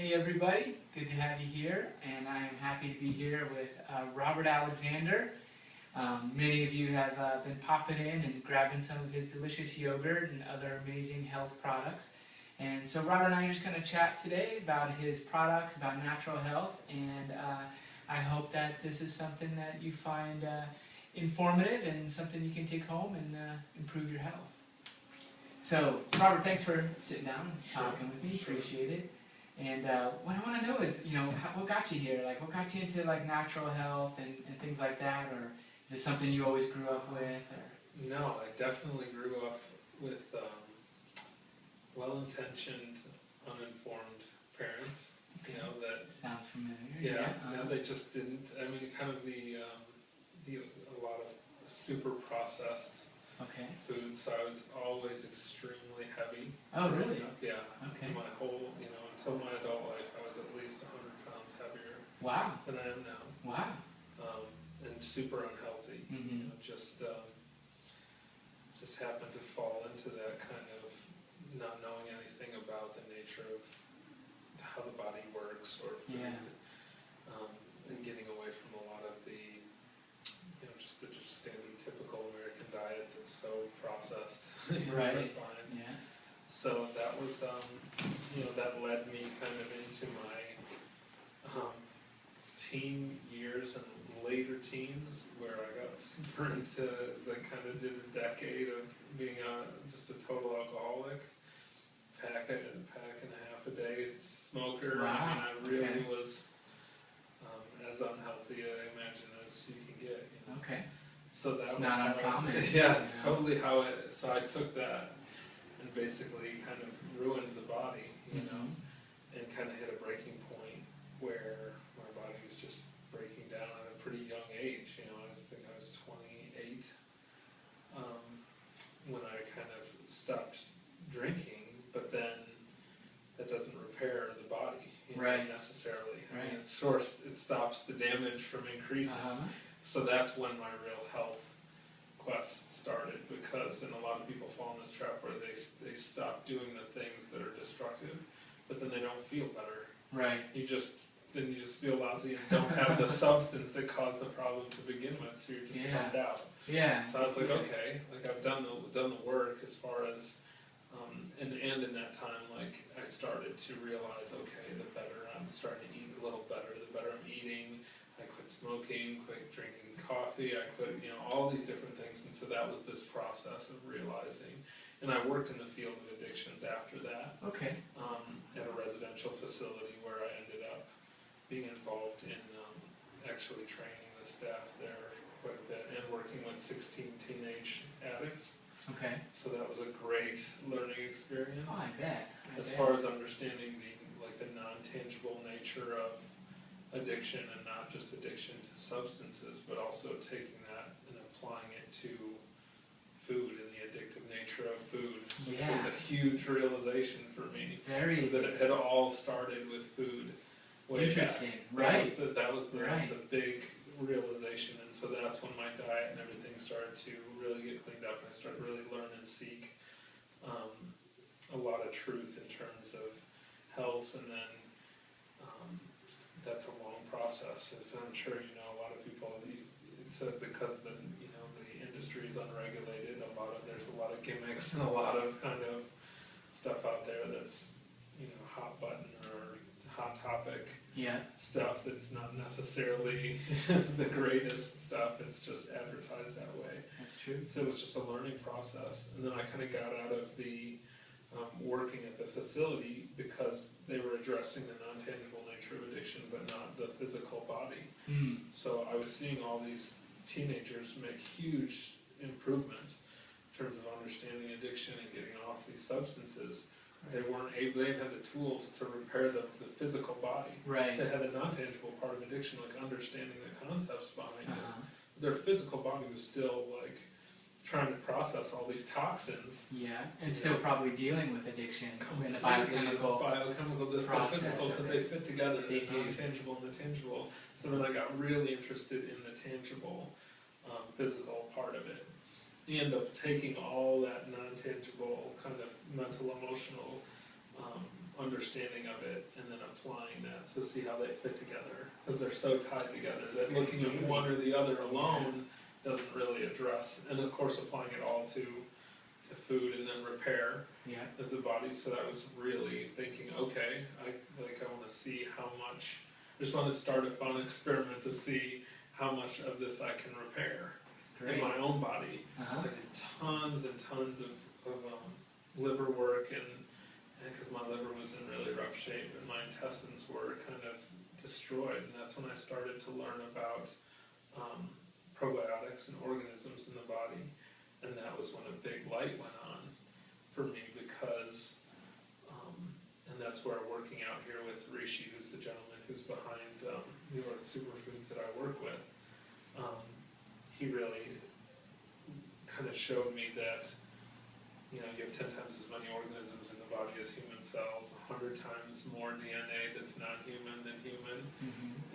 Hey everybody, good to have you here, and I am happy to be here with Robert Alexander. Many of you have been popping in and grabbing some of his delicious yogurt and other amazing health products. And so Robert and I are just going to chat today about his products, about natural health, and I hope that this is something that you find informative and something you can take home and improve your health. So Robert, thanks for sitting down and talking with me, appreciate it. And what I want to know is, what got you here? Like, what got you into like natural health and things like that, or is it something you always grew up with? Or? No, I definitely grew up with well-intentioned, uninformed parents. Okay. That Sounds familiar. Yeah, they just didn't. I mean, kind of a lot of super processed. Okay. Food, so I was always extremely heavy. Oh, really? Yeah. Okay. My whole, until my adult life, I was at least 100 pounds heavier. Wow. Than I am now. Wow. And super unhealthy. Mm-hmm. Just happened to fall into that kind of not knowing anything about the nature of how the body works or food. Yeah. And getting away from a lot of the just the standard typical American diet that's so processed. Right. Refined. Yeah. So that was, that led me kind of into my teen years and later teens, where I got super into, kind of did a decade of being just a total alcoholic, pack and a half a day, smoker. Wow. I mean, I really was as unhealthy, I imagine, as you can get. Okay. So that it's was not uncommon. Yeah, it's totally how it. So I took that and basically kind of ruined the body, and kind of hit a breaking point where my body was just breaking down at a pretty young age. I think I was 28 when I kind of stopped drinking, but then that doesn't repair the body necessarily. Right. I mean, it stops the damage from increasing. So that's when my real health quest started, because a lot of people fall in this trap where they stop doing the things that are destructive, but then they don't feel better. Right. You just feel lousy and don't have the substance that caused the problem to begin with, so you're just bummed out. Yeah. So I was like, okay, I've done the work as far as, and in that time, I started to realize, okay, the better I'm starting to eat a little better, the better I'm eating. I quit smoking, quit drinking coffee, I quit, all these different things, and so that was this process of realizing. And I worked in the field of addictions after that. Okay. At a residential facility where I ended up being involved in actually training the staff there quite a bit and working with 16 teenage addicts. Okay. So that was a great learning experience. Oh, I bet. As far as understanding the non-tangible nature of addiction, and not just addiction to substances, but also taking that and applying it to food and the addictive nature of food, which was a huge realization for me. Very. That it had all started with food. Interesting, back. right? That was the big realization, and so that's when my diet and everything started to really get cleaned up, and I started to really learn and seek a lot of truth in terms of health, and then that's a long process. As I'm sure a lot of people, it's because the industry is unregulated. There's a lot of gimmicks and a lot of kind of stuff out there that's hot button or hot topic stuff that's not necessarily the greatest stuff. It's just advertised that way. That's true. So it was just a learning process, and then I kind of got out of the working at the facility because they were addressing the non-tangible nature of addiction, but not the physical body. So I was seeing all these teenagers make huge improvements in terms of understanding addiction and getting off these substances. They didn't have the tools to repair the physical body. Right. They had a non-tangible part of addiction, like understanding the concepts behind it. Their physical body was still trying to process all these toxins. Yeah, and still probably dealing with addiction in the biochemical this the physical, because they fit together, the non-tangible and the tangible. So then I got really interested in the tangible, physical part of it. You end up taking all that non-tangible kind of mental, emotional understanding of it and then applying that, so see how they fit together, because they're so tied together that looking at one or the other alone doesn't really address, and of course applying it all to food and then repair of the body. So I was really thinking, okay, I want to see how much, I just want to start a fun experiment to see how much of this I can repair in my own body. So I did tons and tons of liver work, and because my liver was in really rough shape and my intestines were kind of destroyed, and that's when I started to learn about probiotics and organisms in the body. And that was when a big light went on for me, because, and that's where I'm working out here with Rishi, who's the gentleman who's behind New Earth Superfoods that I work with. He really kind of showed me that, you know, you have 10 times as many organisms in the body as human cells, 100 times more DNA that's not human than human,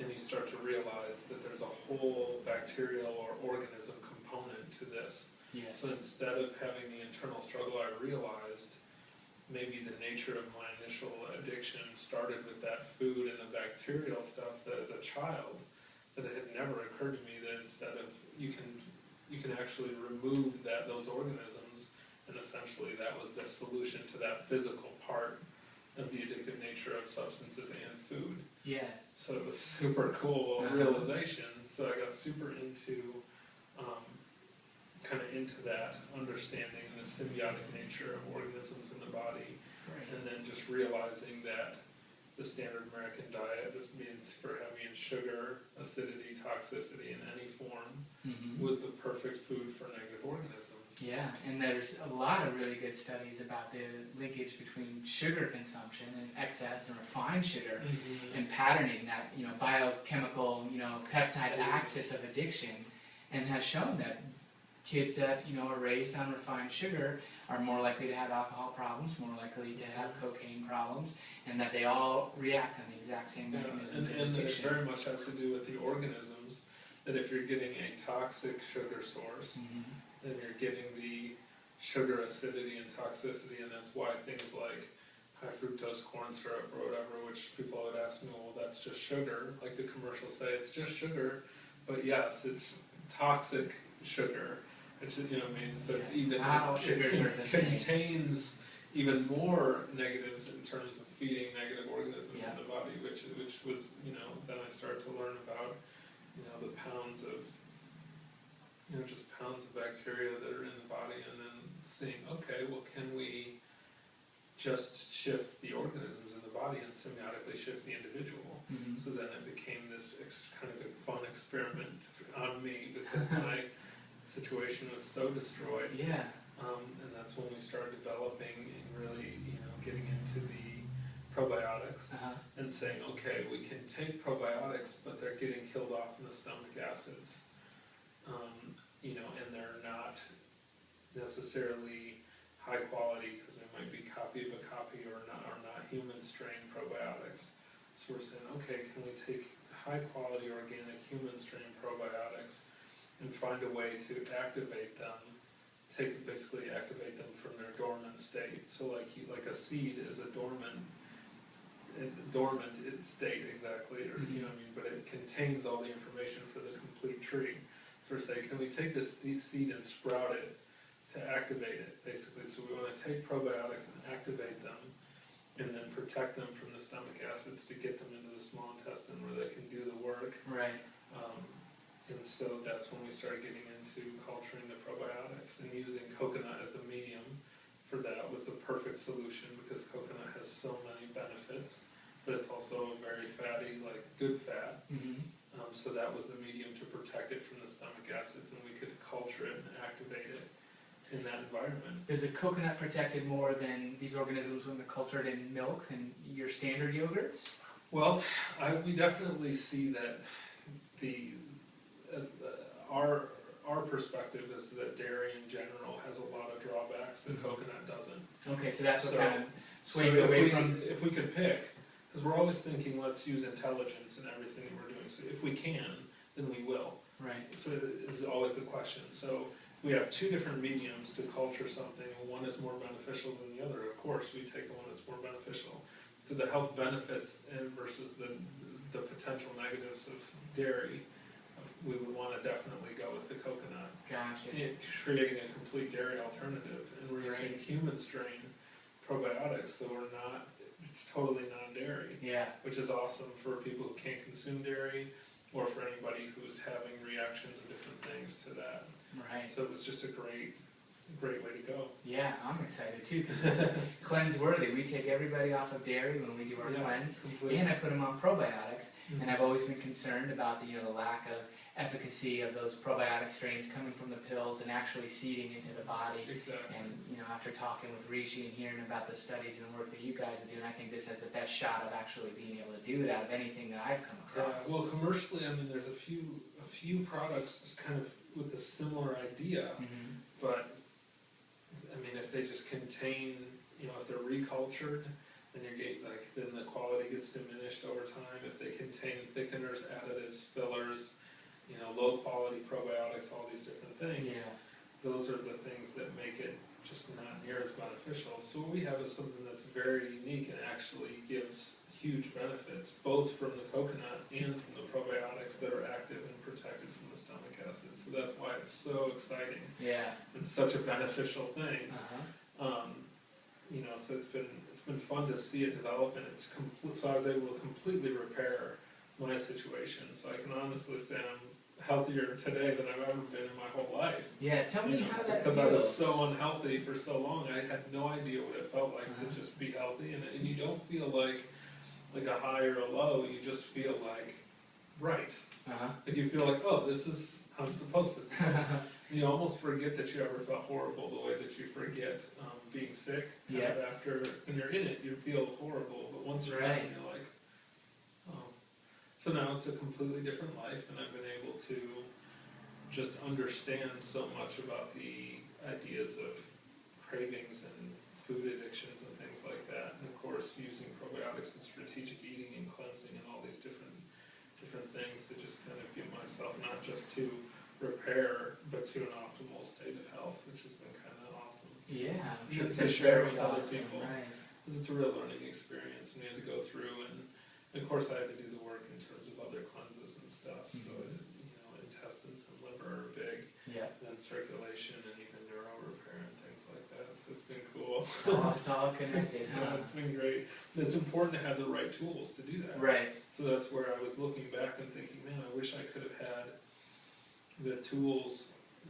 and you start to realize that there's a whole bacterial or organism component to this. So instead of having the internal struggle, I realized maybe the nature of my initial addiction started with that food and the bacterial stuff that as a child, that it had never occurred to me that instead of, you can actually remove those organisms, and essentially that was the solution to that physical part of the addictive nature of substances and food. So it was super cool realization. So I got super into that understanding and the symbiotic nature of organisms in the body, and then just realizing that the standard American diet, this being super heavy in sugar, acidity, toxicity in any form, was the perfect food for negative organisms. And there's a lot of really good studies about the linkage between sugar consumption and excess and refined sugar and patterning that, you know, biochemical, you know, peptide axis of addiction, and has shown that kids that, you know, are raised on refined sugar are more likely to have alcohol problems, more likely to have cocaine problems, and that they all react on the exact same mechanism. And it very much has to do with the organisms, that if you're getting a toxic sugar source, then you're getting the sugar acidity and toxicity, and that's why things like high fructose corn syrup or whatever, which people would ask me, well, that's just sugar, like the commercials say, it's just sugar, but yes, it's toxic sugar. It's, you know what I mean? So it's even, it contains even more negatives in terms of feeding negative organisms in the body, which was, you know, then I started to learn about, you know, the pounds of, you know, just pounds of bacteria that are in the body, and then seeing, okay, well, can we just shift the organisms in the body and symbiotically shift the individual? So then it became this kind of a fun experiment on me, because my situation was so destroyed. And that's when we started developing and really, you know, getting into the probiotics and saying, okay, we can take probiotics, but they're getting killed off in the stomach acids. You know, and they're not necessarily high quality, because they might be copy of a copy or not human strain probiotics. So we're saying, okay, can we take high quality organic human strain probiotics and find a way to activate them, basically activate them from their dormant state. So like a seed is a dormant state, exactly, or you know what I mean, but it contains all the information for the complete tree. So we're saying, can we take this seed and sprout it to activate it, basically? So we want to take probiotics and activate them, and then protect them from the stomach acids to get them into the small intestine where they can do the work. And so that's when we started getting into culturing the probiotics, and using coconut as the medium for that was the perfect solution, because coconut has so many benefits, but it's also a very fatty, like good fat. So that was the medium to protect it from the stomach acids, and we could culture it and activate it in that environment. Is the coconut protected more than these organisms when they're cultured in milk and your standard yogurts? Well, we definitely see that our perspective is that dairy in general has a lot of drawbacks that coconut doesn't. Okay, so that's what kind of swayed you away from. If we could pick, because we're always thinking, let's use intelligence in everything that we're doing. So if we can, then we will. So it is always the question. So if we have two different mediums to culture something, and one is more beneficial than the other, of course we take the one that's more beneficial. to the health benefits and versus the potential negatives of dairy, we would want to definitely go with the coconut. Gotcha. Creating a complete dairy alternative, and we're using Right. human strain probiotics, so it's totally non-dairy, Yeah. which is awesome for people who can't consume dairy, or for anybody who's having reactions and different things to that. Right. So it was just a great way to go. Yeah, I'm excited too, because it's cleanse worthy. We take everybody off of dairy when we do our cleanse, Completely. and I put them on probiotics. Mhm. And I've always been concerned about the lack of efficacy of those probiotic strains coming from the pills and actually seeding into the body. Exactly. And after talking with Rishi and hearing about the studies and the work that you guys are doing, I think this has the best shot of actually being able to do it out of anything that I've come across. Well, commercially, I mean, there's a few products kind of with a similar idea, Mhm. but I mean, if they just contain, if they're recultured, then then the quality gets diminished over time. If they contain thickeners, additives, fillers, low quality probiotics, all these different things, Yeah. those are the things that make it just not near as beneficial. So what we have is something that's very unique and actually gives huge benefits, both from the coconut and from the probiotics that are active and protected from the stomach acid. So that's why it's so exciting. Yeah. It's such a beneficial thing. Uh-huh. So it's been fun to see it develop, and so I was able to completely repair my situation. So I can honestly say I'm healthier today than I've ever been in my whole life. Yeah, tell me how that Because feels. I was so unhealthy for so long, I had no idea what it felt like to just be healthy, and you don't feel like a high or a low. You just feel like right. Uh-huh. Like you feel like, oh, this is how I'm supposed to be. You almost forget that you ever felt horrible, the way that you forget being sick. Yeah. After, when you're in it, you feel horrible, but once you're Right. in, you're like, oh. So now it's a completely different life, and I've been able to just understand so much about the ideas of cravings and food addictions and things like that. And of course, using probiotics and strategic eating and cleansing and all these different things to just kind of get myself not just to repair, but to an optimal state of health, which has been kind of awesome. Yeah, I'm You sure have to it's share very with other awesome, people. right. Because it's a real learning experience, and we had to go through, and of course I had to do the work in terms of other cleanses and stuff. So intestines and liver are big, Yeah. and then circulation and even neuro repair and things like that. So it's been cool. It's all connected, huh? It's been great. It's important to have the right tools to do that. Right. So that's where I was looking back and thinking, man, I wish I could have had the tools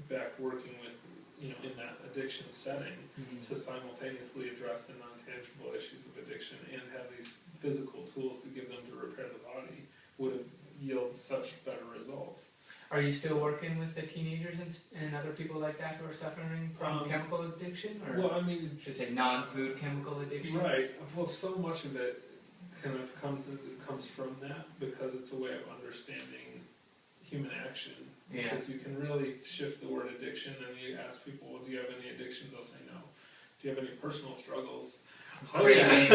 back working with, in that addiction setting, Mhm. to simultaneously address the non-tangible issues of addiction and have these physical tools to give them to repair the body, would have yielded such better results. Are you still working with the teenagers and other people like that who are suffering from chemical addiction, or Well, I mean, should say non-food chemical addiction? right. Well, so much of it kind of comes from that, because it's a way of understanding human action. Yeah. Because you can really shift the word addiction, and you ask people, well, do you have any addictions? They'll say no. Do you have any personal struggles? Cravings,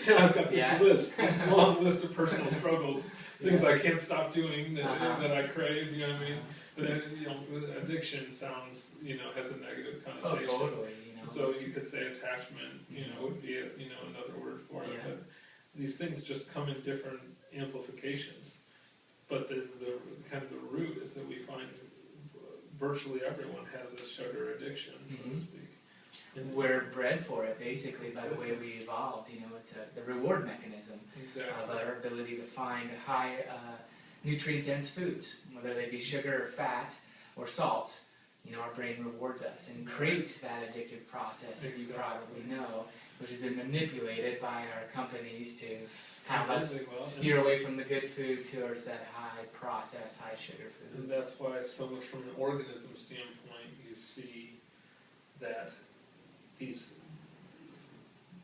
Yeah, I've got this Yeah. this long list of personal struggles, things Yeah. I can't stop doing that I crave, you know what I mean? But addiction sounds, has a negative Oh, connotation. totally, So you could say attachment, would be another word for it. Yeah. But these things just come in different amplifications. But the kind of the root is that we find virtually everyone has a sugar addiction, so to Mhm. speak. And We're bred for it, basically, by the way we evolved. It's the reward mechanism of exactly. our ability to find high nutrient-dense foods, whether they be sugar or fat or salt. Our brain rewards us and creates that addictive process, as you Exactly. probably know, which has been manipulated by our companies to have us Really well. steer away from the good food towards that high processed, high sugar food. And that's why so much from an organism standpoint, you see that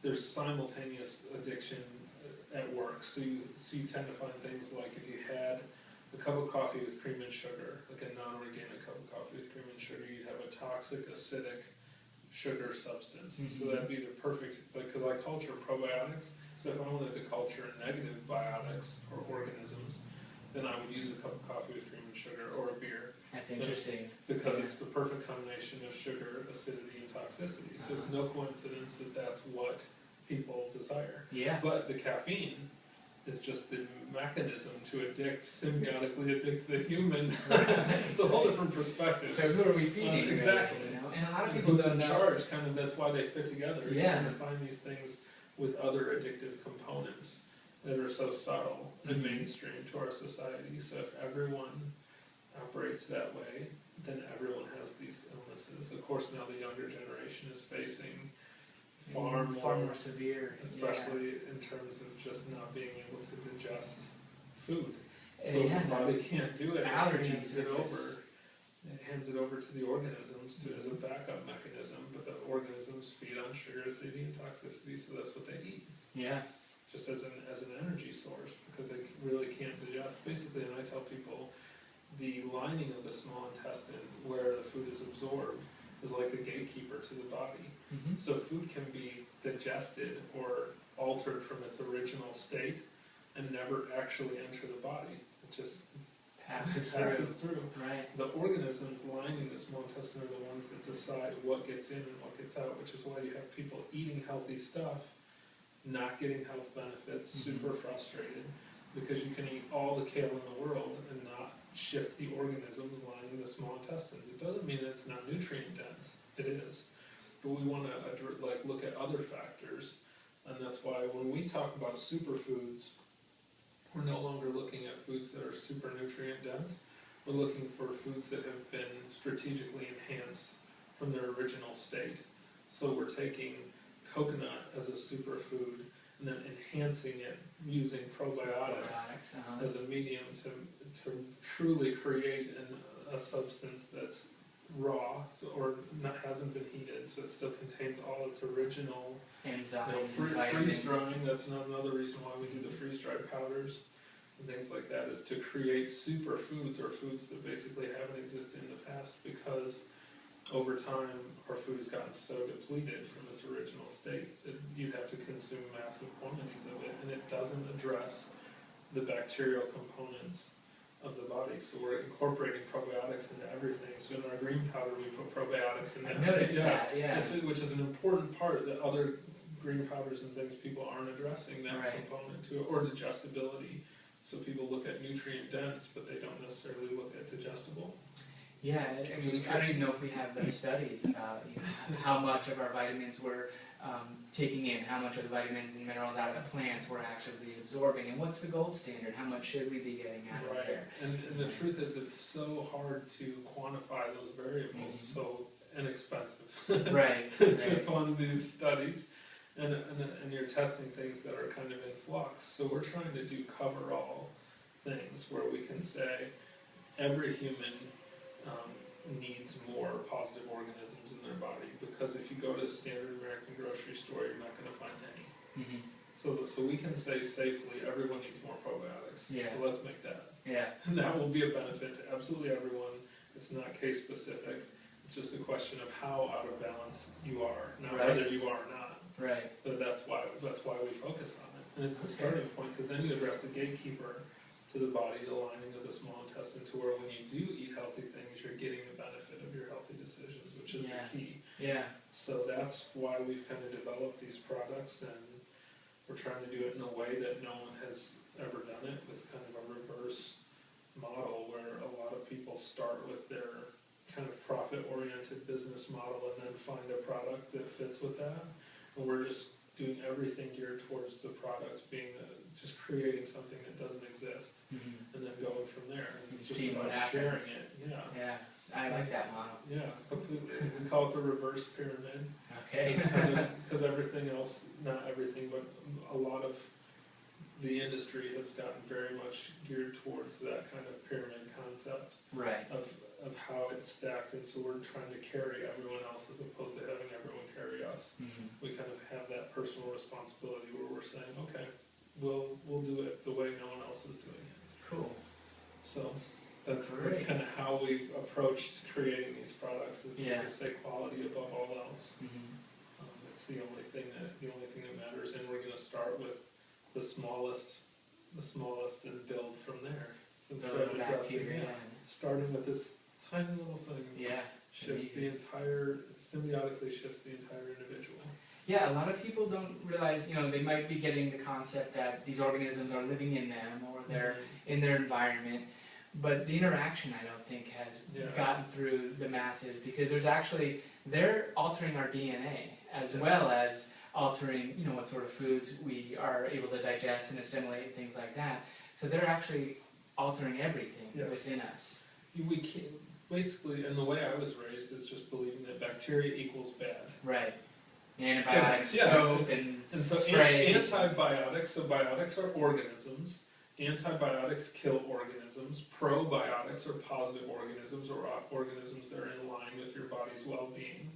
there's simultaneous addiction at work. So you tend to find things like, if you had a cup of coffee with cream and sugar, like a non-organic cup of coffee with cream and sugar, you'd have a toxic, acidic sugar substance. Mhm. So that'd be the perfect, because I culture probiotics. So if I wanted to culture negative biotics or organisms, then I would use a cup of coffee with cream and sugar, or a beer. That's interesting. Because it's the perfect combination of sugar, acidity, and toxicity. So it's no coincidence that that's what people desire. Yeah. But the caffeine is just the mechanism to symbiotically addict the human. It's a whole different perspective. So who are we feeding? Exactly. Really, you know? And a lot of people Who's don't in know. charge, kind of, that's why they fit together. You're Yeah. trying to find these things with other addictive components that are so subtle and mainstream to our society. So if everyone operates that way, then everyone has these illnesses. Of course, now the younger generation is facing far more severe, especially in terms of just not being able to digest food. Yeah. So the body can't do it. Allergies. It hands it over to the organisms as a backup mechanism, but the organisms feed on sugar acidity and toxicity, so that's what they eat. Yeah. Just as an energy source, because they really can't digest. Basically, and I tell people, the lining of the small intestine where the food is absorbed is like a gatekeeper to the body. So food can be digested or altered from its original state and never actually enter the body. It just passes through. Right. The organisms lining the small intestine are the ones that decide what gets in and what gets out, which is why you have people eating healthy stuff, not getting health benefits, super frustrated, because you can eat all the kale in the world and not shift the organisms lining the small intestines. It doesn't mean it's not nutrient dense. It is. But we want to look at other factors, and that's why when we talk about superfoods, we're no longer looking at foods that are super nutrient dense. We're looking for foods that have been strategically enhanced from their original state. So we're taking coconut as a superfood and then enhancing it using probiotics as a medium to truly create a substance that's raw or hasn't been heated, so it still contains all its original enzymes. Freeze drying, that's another reason why we do the freeze dried powders and things like that, is to create superfoods or foods that basically haven't existed in the past, because over time our food has gotten so depleted from its original state that you'd have to consume massive quantities of it, and it doesn't address the bacterial components of the body. So we're incorporating probiotics into everything. So in our green powder we put probiotics in there. I noticed that, yeah. Which is an important part that other green powders and things people aren't addressing that component to it, or digestibility. So people look at nutrient dense, but they don't necessarily look at digestible. Yeah, I mean, I don't even know if we have the studies about how much of our vitamins we're taking in, how much of the vitamins and minerals out of the plants we're actually absorbing, and what's the gold standard? How much should we be getting out of there? And the truth is, it's so hard to quantify those variables, so inexpensive to fund these studies, and you're testing things that are kind of in flux. So we're trying to do cover-all things where we can say every human needs more positive organisms in their body, because if you go to a standard American grocery store, you're not going to find any. So we can say safely everyone needs more probiotics. Yeah. So let's make that. Yeah. And that will be a benefit to absolutely everyone. It's not case specific. It's just a question of how out of balance you are, not whether you are or not. Right. But that's why we focus on it. And it's the starting point, because then you address the gatekeeper to the body, the lining of the small intestine, to where when you do eat healthy things, you're getting the benefit of your healthy decisions, which is the key. Yeah. So that's why we've kind of developed these products, and we're trying to do it in a way that no one has ever done it, with kind of a reverse model where a lot of people start with their kind of profit-oriented business model and then find a product that fits with that. And we're just doing everything geared towards the products being just creating something that doesn't exist, and then going from there. And it's just about sharing it. Yeah, I like that model. Yeah, completely. We call it the reverse pyramid. Okay. It's kind of, because everything else, not everything, but a lot of the industry has gotten very much geared towards that kind of pyramid concept. Right. Of how it's stacked, and so we're trying to carry everyone else as opposed to having everyone carry us. We kind of have that personal responsibility where we're saying, okay, we'll do it the way no one else is doing it. Cool. So that's kind of how we've approached creating these products, is to just say quality above all else. It's the only thing that matters, and we're going to start with the smallest and build from there. So instead of addressing starting with this tiny little thing, symbiotically shifts the entire individual. Yeah, a lot of people don't realize, they might be getting the concept that these organisms are living in them or they're in their environment, but the interaction I don't think has gotten through the masses, because they're altering our DNA as well as altering, what sort of foods we are able to digest and assimilate and things like that. So they're actually altering everything within us. We can't, basically, and the way I was raised is just believing that bacteria equals bad. Right. Antibiotics, So, soap, and so sprays. Antibiotics, so biotics are organisms. Antibiotics kill organisms. Probiotics are positive organisms, or organisms that are in line with your body's well-being.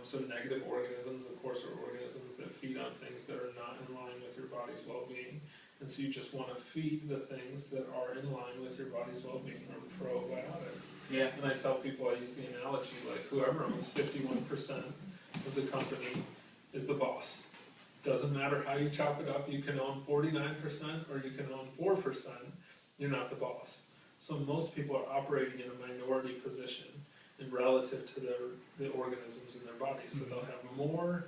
So negative organisms, of course, are organisms that feed on things that are not in line with your body's well-being. And so you just want to feed the things that are in line with your body's well-being, or probiotics. Yeah. And I tell people, I use the analogy, like whoever owns 51% of the company is the boss. Doesn't matter how you chop it up, you can own 49% or you can own 4%, you're not the boss. So most people are operating in a minority position in relative to the organisms in their body. So they'll have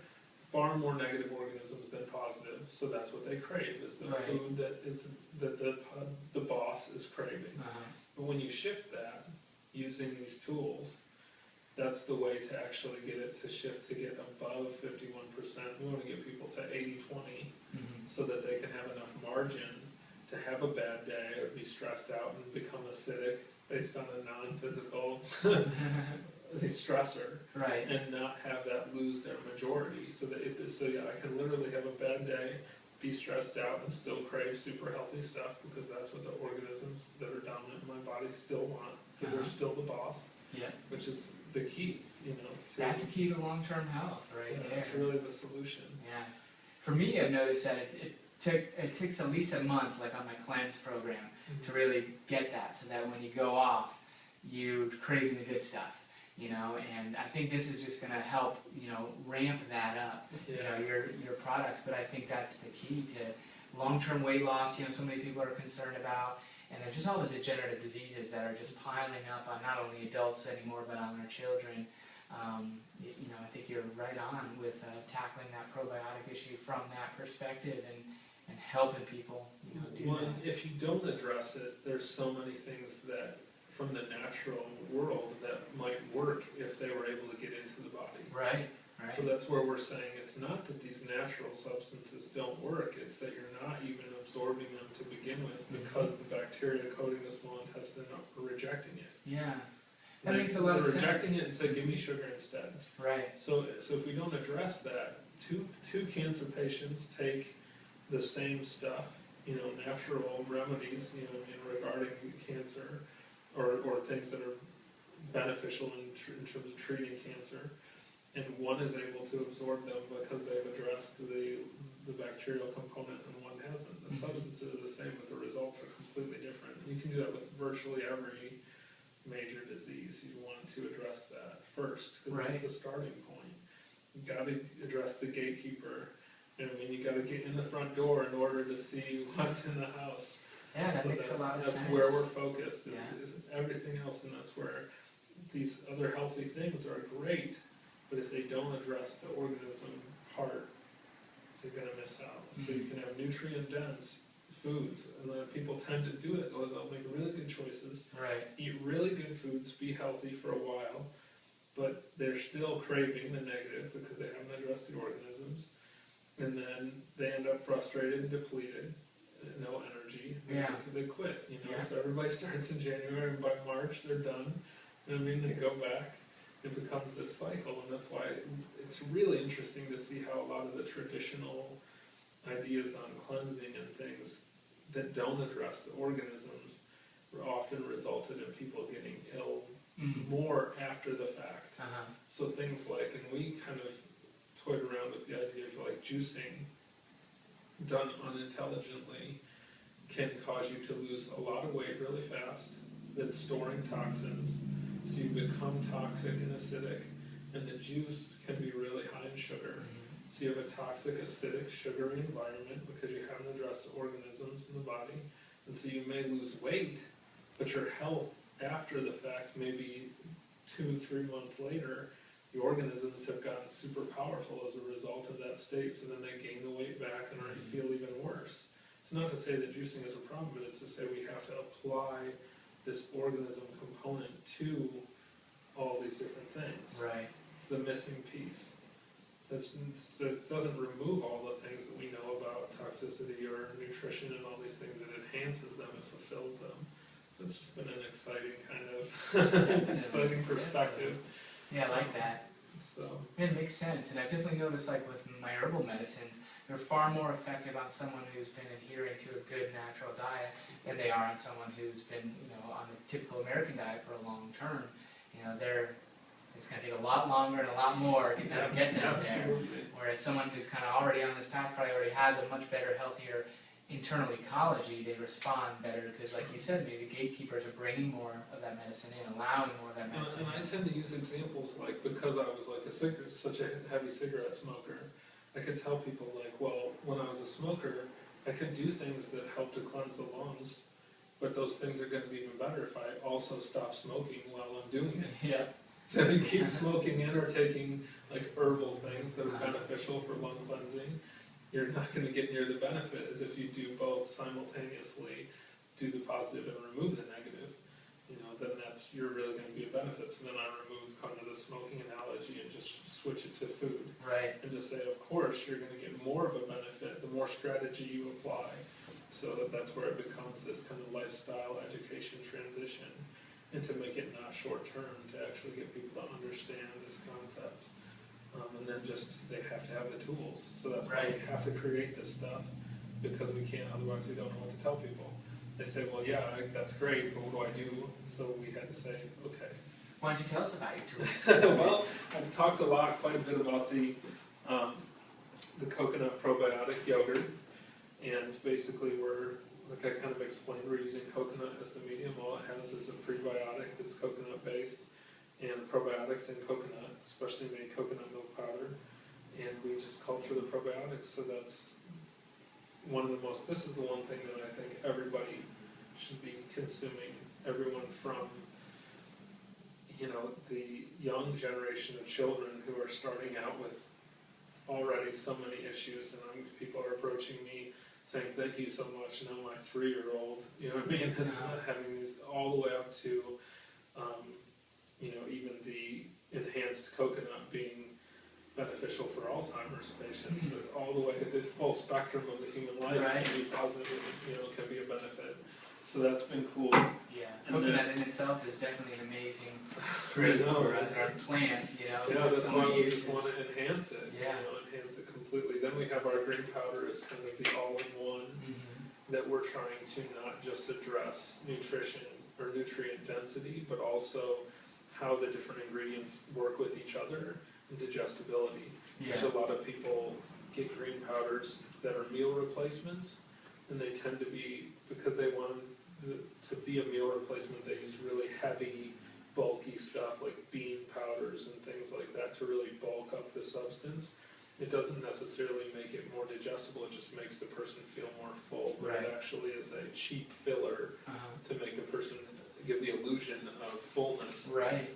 far more negative organisms than positive, so that's what they crave, is the food that the boss is craving. But when you shift that using these tools, that's the way to actually get it to shift to get above 51%. We want to get people to 80-20 so that they can have enough margin to have a bad day or be stressed out and become acidic based on a non-physical stressor, and not have that lose their majority. So that I can literally have a bad day, be stressed out, and still crave super healthy stuff, because that's what the organisms that are dominant in my body still want, because they're still the boss. Yeah. Which is the key, That's the key to long-term health, right there. That's really the solution. Yeah. For me, I've noticed that it takes at least a month, like on my cleanse program, to really get that, so that when you go off, you're craving the good stuff, and I think this is just going to help, ramp that up, your products. But I think that's the key to long-term weight loss, so many people are concerned about. And there's just all the degenerative diseases that are just piling up on not only adults anymore, but on our children. I think you're right on with tackling that probiotic issue from that perspective and helping people, do that. If you don't address it, there's so many things that from the natural world that might work if they were able to get into the body. Right. So that's where we're saying it's not that these natural substances don't work, it's that you're not even absorbing them to begin with, because the bacteria coating the small intestine are rejecting it. Yeah, that makes a lot of sense. Rejecting it and say, give me sugar instead. Right. So if we don't address that, two cancer patients take the same stuff, natural remedies, regarding cancer, or things that are beneficial in terms of treating cancer. And one is able to absorb them because they've addressed the bacterial component, and one hasn't. The substances are the same, but the results are completely different. You can do that with virtually every major disease. You want to address that first, because that's the starting point. You've got to address the gatekeeper. You got to get in the front door in order to see what's in the house. Yeah, that makes a lot of sense. That's where we're focused, is everything else, and that's where these other healthy things are great. But if they don't address the organism part, they're going to miss out. So you can have nutrient-dense foods, and then people tend to do it. They'll make really good choices, eat really good foods, be healthy for a while, but they're still craving the negative because they haven't addressed the organisms. And then they end up frustrated and depleted, no energy. They quit. So everybody starts in January, and by March they're done. They go back. It becomes this cycle, and that's why it's really interesting to see how a lot of the traditional ideas on cleansing and things that don't address the organisms often resulted in people getting ill more after the fact. So things like, and we kind of toyed around with the idea of like juicing done unintelligently can cause you to lose a lot of weight really fast. That's storing toxins. So you become toxic and acidic, and the juice can be really high in sugar. So you have a toxic, acidic, sugary environment because you haven't addressed the organisms in the body. And so you may lose weight, but your health after the fact, maybe 2-3 months later, the organisms have gotten super powerful as a result of that state, so then they gain the weight back and already feel even worse. It's not to say that juicing is a problem, but it's to say we have to apply this organism component to all these different things. Right. It's the missing piece. It doesn't remove all the things that we know about toxicity or nutrition and all these things. It enhances them, it fulfills them. So it's just been an exciting kind of exciting perspective. Yeah, I like that. So It makes sense, and I've definitely noticed, like with my herbal medicines, they're far more effective on someone who's been adhering to a good natural diet than they are on someone who's been, on the typical American diet for a long term. It's going to take a lot longer and a lot more to kind of get them there. Whereas someone who's kind of already on this path probably already has a much better, healthier internal ecology. They respond better because, like you said, maybe gatekeepers are bringing more of that medicine in, allowing more of that medicine and I tend to use examples like, because I was like such a heavy cigarette smoker, I could tell people like, well, when I was a smoker, I could do things that help to cleanse the lungs, but those things are going to be even better if I also stop smoking while I'm doing it. Yeah. So if you keep smoking in or taking like herbal things that are beneficial for lung cleansing, you're not going to get near the benefit as if you do both simultaneously, do the positive and remove the negative. Then you're really going to be a benefit. So then I remove kind of the smoking analogy and just switch it to food. Right. And just say, of course, you're going to get more of a benefit the more strategy you apply. So that's where it becomes this kind of lifestyle education transition, and to make it not short term, to actually get people to understand this concept. And then they have to have the tools. So that's why we have to create this stuff, because we can't, otherwise we don't know what to tell people. They say, well, yeah, that's great, but what do I do? So we had to say, okay. Why don't you tell us about your tools? Well, I've talked quite a bit about the coconut probiotic yogurt, and basically like I kind of explained, we're using coconut as the medium. All it has is a prebiotic that's coconut based, and probiotics in coconut, especially made coconut milk powder, and we just culture the probiotics. So that's this is the one thing that I think everybody should be consuming. Everyone from the young generation of children who are starting out with already so many issues, and people are approaching me saying, thank you so much. Now my 3-year-old, having these all the way up to, even the enhanced coconut being beneficial for Alzheimer's patients. So it's all the way, the full spectrum of the human life can be positive, can be a benefit. So that's been cool. Yeah, coconut in itself is definitely an amazing fruit for us, our plant, Yeah, that's why we just want to enhance it, enhance it completely. Then we have our green powder as kind of the all-in-one that we're trying to not just address nutrition or nutrient density, but also how the different ingredients work with each other and digestibility. There's a lot of people get green powders that are meal replacements, and they tend to be, because they want to be a meal replacement, they use really heavy, bulky stuff like bean powders and things like that to really bulk up the substance. It doesn't necessarily make it more digestible, it just makes the person feel more full, but it actually is a cheap filler to make the person give the illusion of fullness,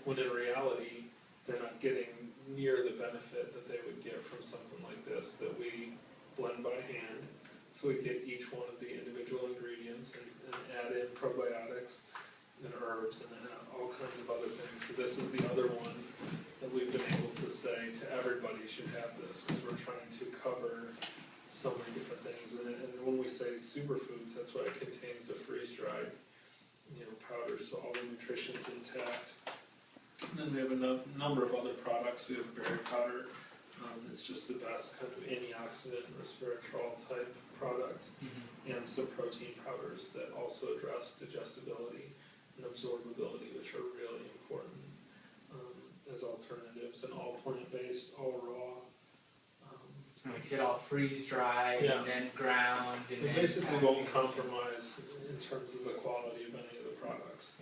when in reality they're not getting near the benefit that they would get from something like this that we blend by hand. So we get each one of the individual ingredients and add in probiotics and herbs and all kinds of other things. So this is the other one that we've been able to say to everybody should have this, because we're trying to cover so many different things. And when we say superfoods, that's why it contains the freeze-dried powders, so all the nutrition's intact. And then we have a number of other products. We have a berry powder that's just the best kind of antioxidant resveratrol type product, and some protein powders that also address digestibility and absorbability, which are really important as alternatives, and all plant-based, all raw. Like you said, all freeze-dried and then ground. And we basically won't compromise in terms of the quality of any of the products.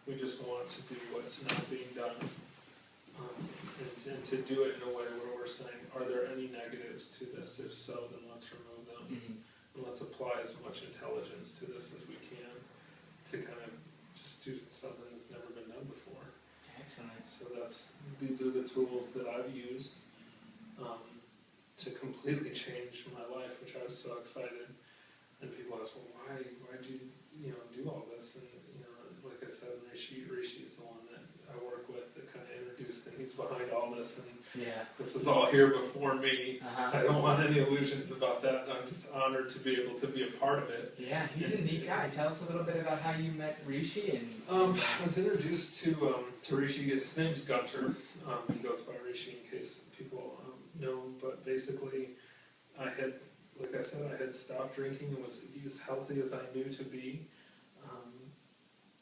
We just want to do what's not being done, and to do it in a way where we're saying, are there any negatives to this? If so, then let's remove them, and let's apply as much intelligence to this as we can to kind of just do something that's never been done before. Excellent. So these are the tools that I've used to completely change my life, which I was so excited. And people ask, well, why'd you do all this? And like I said, Rishi is the one that I work with that kind of introduced and he's behind all this. And this was all here before me. So I don't want any illusions about that. I'm just honored to be able to be a part of it. Yeah, he's a neat guy. Tell us a little bit about how you met Rishi. I was introduced to Rishi. His name's Gunter. He goes by Rishi in case people know him. But basically, like I said, I had stopped drinking and was as healthy as I knew to be.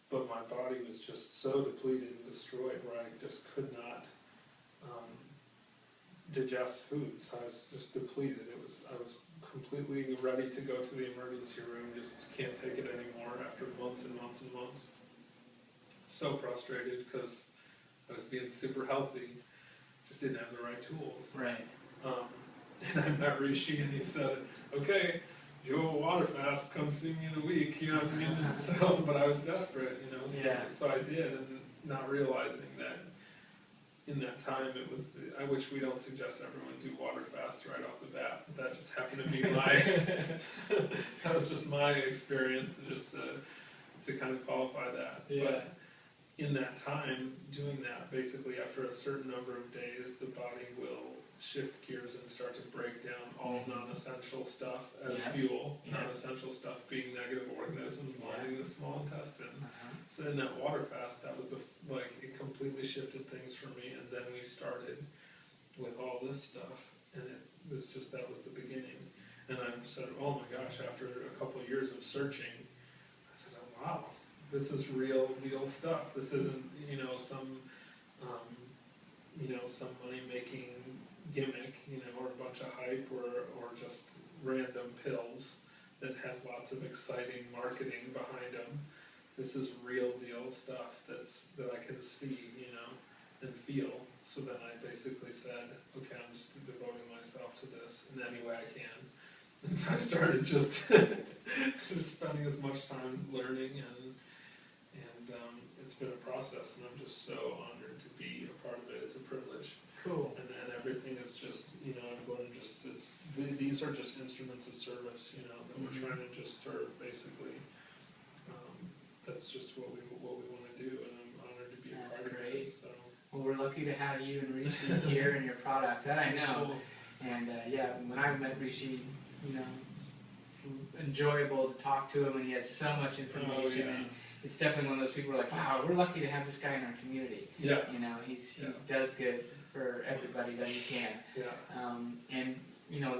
But my body was just so depleted and destroyed where I just could not digest foods. I was just depleted. I was completely ready to go to the emergency room. Just can't take it anymore after months and months and months. So frustrated because I was being super healthy, just didn't have the right tools. Right. And I met Rishi and he said, okay, do a water fast, come see me in a week, you know what I mean? So, but I was desperate, so I did, and not realizing that in that time it was, which we don't suggest everyone do water fast right off the bat. That just happened to be that was just my experience, just to kind of qualify that. Yeah. But in that time, doing that, basically after a certain number of days, the body will shift gears and start to break down all non-essential stuff as fuel, non-essential stuff being negative organisms lining the small intestine. So in that water fast, that was it completely shifted things for me, and then we started with all this stuff, and that was the beginning. And I said, oh my gosh, after a couple of years of searching, I said, oh wow, this is real deal stuff. This isn't, some money-making gimmick, or a bunch of hype, or just random pills that have lots of exciting marketing behind them. This is real deal stuff that I can see, and feel. So then I basically said, okay, I'm just devoting myself to this in any way I can. And so I started just spending as much time learning, and it's been a process, and I'm just so honored to be a part of it. It's a privilege. Cool. And then everything is just, I've learned these are just instruments of service, that we're trying to just serve, basically. That's just what we want to do, and I'm honored to be a part of it. So. Well, we're lucky to have you and Rishi here and your products. That I know. Cool. And when I met Rishi, it's enjoyable to talk to him, and he has so much information. And it's definitely one of those people who are like, wow, we're lucky to have this guy in our community. Yeah. He does good for everybody that he can. Yeah. And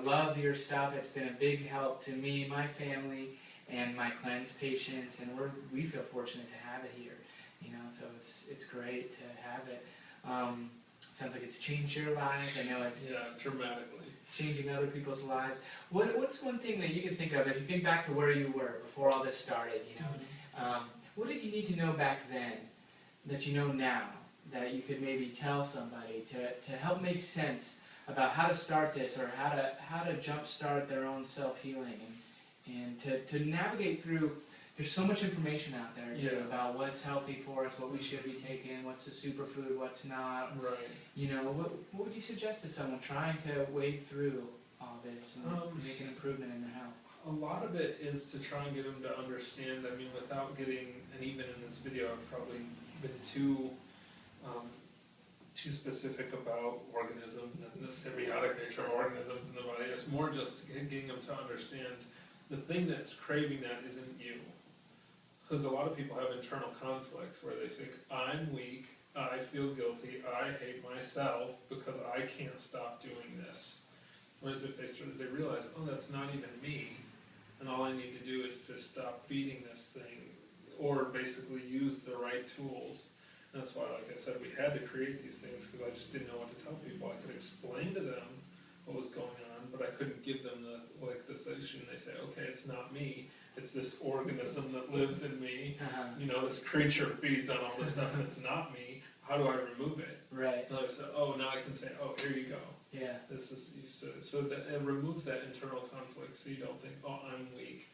love your stuff. It's been a big help to me, my family, and my cleanse patients, and we feel fortunate to have it here. So it's great to have it. Sounds like it's changed your lives. I know it's dramatically changing other people's lives. What's one thing that you can think of if you think back to where you were before all this started? What did you need to know back then that you know now that you could maybe tell somebody to help make sense about how to start this, or how to jumpstart their own self-healing, and to navigate through? There's so much information out there too about what's healthy for us, what we should be taking, what's a superfood, what's not. Right. What would you suggest to someone trying to wade through all this and make an improvement in their health? A lot of it is to try and get them to understand. I mean, without getting, and even in this video, I've probably been too specific about organisms and the symbiotic nature of organisms in the body. It's more just getting them to understand the thing that's craving that isn't you. Because a lot of people have internal conflicts where they think, I'm weak, I feel guilty, I hate myself because I can't stop doing this. Whereas if they realize, oh, that's not even me, and all I need to do is to stop feeding this thing, or basically use the right tools. And that's why, like I said, we had to create these things, because I just didn't know what to tell people. I could explain to them what was going on, but I couldn't give them the solution. They say, okay, it's not me, it's this organism that lives in me. This creature feeds on all this stuff, and it's not me. How do I remove it? Right. And I said, now I can say, here you go. Yeah. This is so that it removes that internal conflict, so you don't think, I'm weak.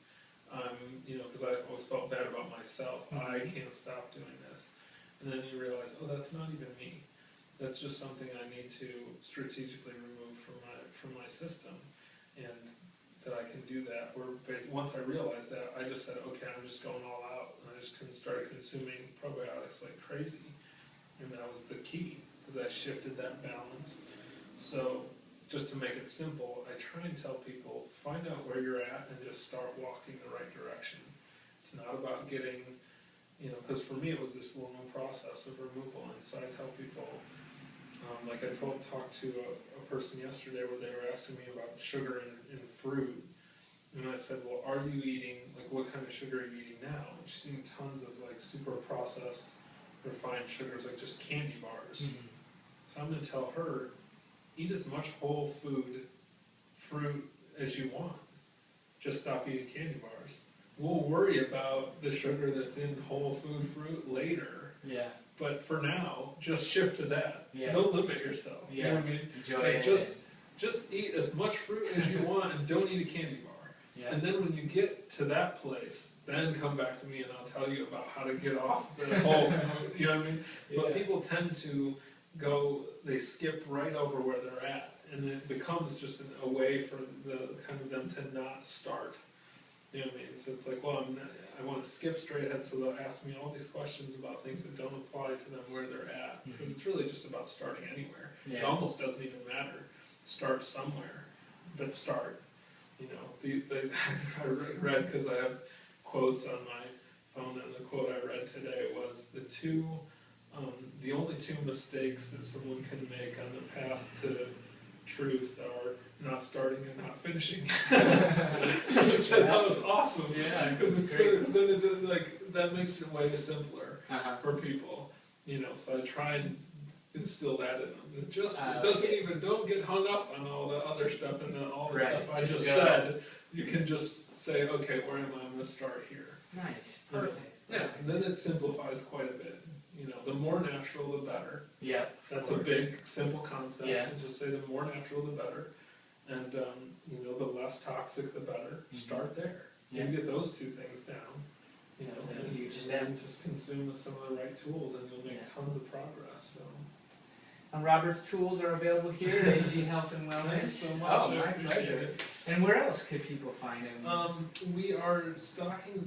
Because I've always felt bad about myself. I can't stop doing this. and then you realize, oh, that's not even me. That's just something I need to strategically remove from my system, and that I can do that. Or once I realized that, I just said, okay, I'm just going all out, and I just started consuming probiotics like crazy, and that was the key, because I shifted that balance. So just to make it simple, I try and tell people, find out where you're at and just start walking the right direction. It's not about getting, because for me it was this long process of removal, and so I tell people, like I talked to a person yesterday where they were asking me about sugar in fruit, and I said, well, are you eating, like what kind of sugar are you eating now? And she's eating tons of like super processed, refined sugars, like just candy bars. Mm-hmm. So I'm going to tell her, eat as much whole food fruit as you want. Just stop eating candy bars. We'll worry about the sugar that's in whole food fruit later. Yeah. But for now, just shift to that. Yeah. Don't limit yourself. Yeah. You know what I mean? Enjoy it. Just eat as much fruit as you want and don't eat a candy bar. Yeah. And then when you get to that place, then come back to me and I'll tell you about how to get off the whole food. You know what I mean? Yeah. But people tend to they skip right over where they're at, and it becomes just a way for the kind of them to not start. You know what I mean? So it's like, well, I want to skip straight ahead, so they'll ask me all these questions about things that don't apply to them where they're at, because it's really just about starting anywhere. Yeah. It almost doesn't even matter. Start somewhere, but start. I read, because I have quotes on my phone, and the quote I read today was the only two mistakes that someone can make on the path to truth are not starting and not finishing. Which I thought was awesome. Yeah, because then that makes it way simpler for people. So I try and instill that in them. Don't get hung up on all the other stuff and all the stuff I just said. You can just say, okay, where am I? I'm going to start here. Nice, perfect. Yeah, and then it simplifies quite a bit. The more natural, the better. Yeah, that's a big, simple concept. Yeah. Just say the more natural, the better. And, the less toxic, the better. Mm-hmm. Start there. Yeah. You get those two things down. That's a huge step. And just consume some of the right tools, and you'll make tons of progress. So. And Robert's tools are available here at AG Health and Wellness. Thanks so much. Oh, my pleasure. And where else could people find him? We are stocking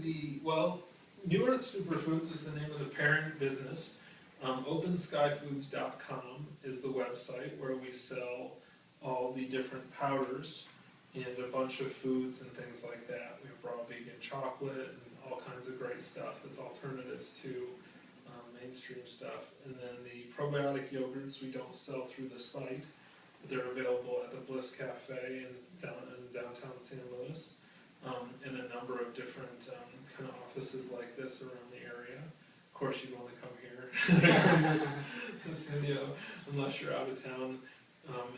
New Earth Superfoods is the name of the parent business. OpenSkyFoods.com is the website where we sell all the different powders and a bunch of foods and things like that. We have raw vegan chocolate and all kinds of great stuff that's alternatives to mainstream stuff. And then the probiotic yogurts we don't sell through the site, but they're available at the Bliss Cafe in downtown St. Louis, and a number of different kind of offices like this around the area. Of course, you'd want to come here this video, unless you're out of town.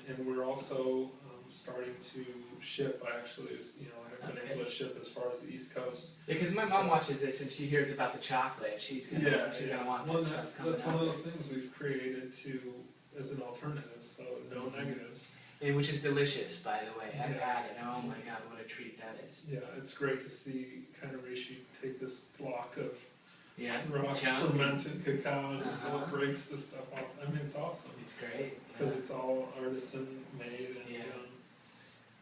And we're also starting to ship. I actually, have been able to ship as far as the East Coast. Yeah, because my mom watches this and she hears about the chocolate. She's gonna want that's one of those things we've created as an alternative. So no negatives. And which is delicious, by the way. I've had it. Oh my God, what a treat that is. Yeah, it's great to see kind of Rishi take this block of raw chunk. Fermented cacao and it breaks the stuff off. I mean, it's awesome. It's great. Because it's all artisan made. And,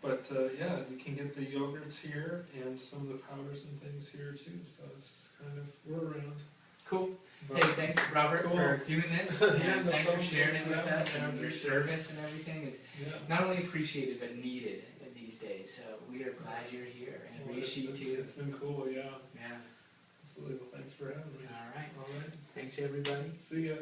but you can get the yogurts here and some of the powders and things here too. So it's kind of, we're around. Cool. But hey, thanks Robert for doing this. And thanks for sharing it with us, and your service and everything is not only appreciated but needed in these days. So we are glad you're here, and Rishi too. It's been cool, yeah. Absolutely. Well, thanks for having me. All right. Thanks everybody. See ya.